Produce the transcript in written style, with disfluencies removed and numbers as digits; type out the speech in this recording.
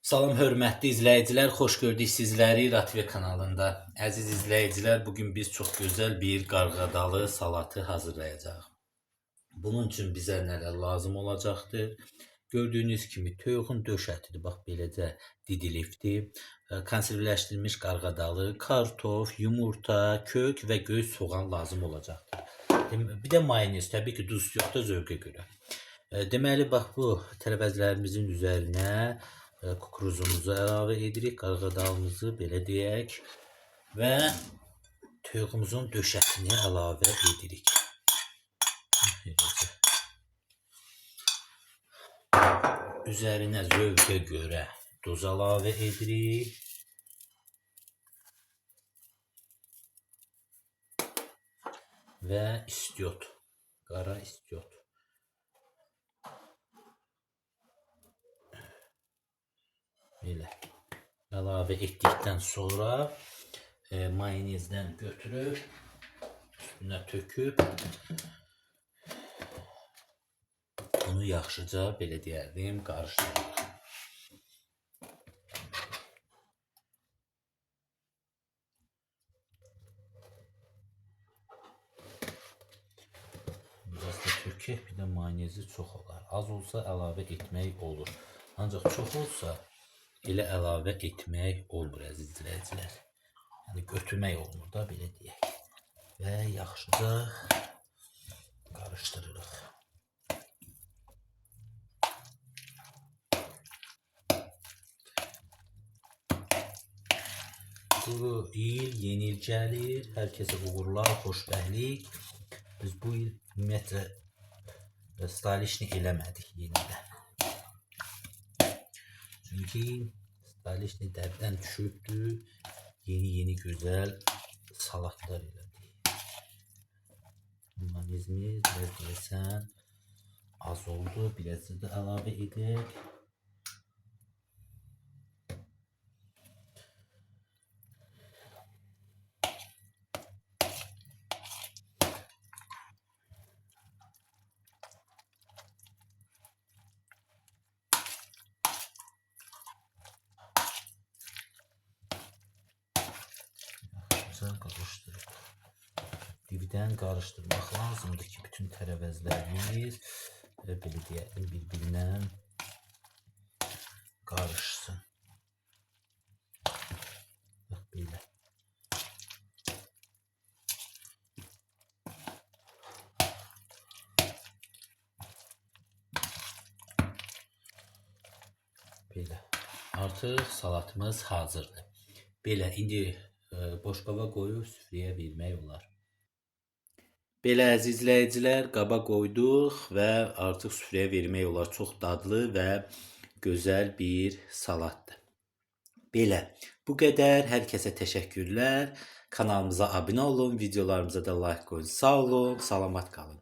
Salam hörmətli izləyicilər, xoş gördük sizləri Latviya kanalında. Əziz izləyicilər, bugün biz çox gözəl bir qarğadalı salatı hazırlayacağıq. Bunun üçün bizə nələr lazım olacaqdır? Gördüyünüz kimi toyuğun döş ətidir, bax beləcə didilibdir. Konservləşdirilmiş qarğadalı, kartof, yumurta, kök və göy soğan lazım olacaqdır. Bir də mayonez, təbii ki, duz yox da zövqə görə. Deməli, bax bu tərəvəzlərimizin üzərinə kukuruzumuzu əlavə edirik, qarğadalımızı belə deyək və toyuğumuzun döş ətini əlavə edirik. Üzərinə zövqə görə duz əlavə edirik. Və istiot, qara istiot. Belə əlavə etdikdən sonra mayonezdən götürüb üstünə töküb bunu yaxşıca belə deyərdim qarışdırırıq. Biraz da tökək, bir də mayonezi çox olar. Az olsa əlavə etmək olur. Ancaq çox olsa elə əlavə etmək olmur əziz izləyicilər. Yəni götürmək olmur da, belə deyək. Və yaxşıca qarışdırırıq. Bu il yeni il gəlir, hər kəsə uğurlar, xoşbəxtlik. Biz bu il ümumiyyətlə stalişni eləmədik yenidən. Çünki stalişni dərdən düşübdür, yeni gözəl salatlar elədik. Mayonezimiz biraz deyəsən az oldu, biraz da əlavə edək. Qarışdırıb. Dibdən qarışdırmaq lazımdır ki, bütün tərəvəzlərimiz belə deyək, bir-birinə qarışsın. Bax belə. Belə. Artıq salatımız hazırdır. Belə indi boşqaba qoyub süfrəyə vermək olar. Belə əziz izləyicilər, qaba qoyduq və artıq süfrəyə vermək olar. Çox dadlı və gözəl bir salatdır. Belə, bu qədər. Hər kəsə təşəkkürlər. Kanalımıza abunə olun, videolarımıza da like qoyun. Sağ olun, salamat qalın.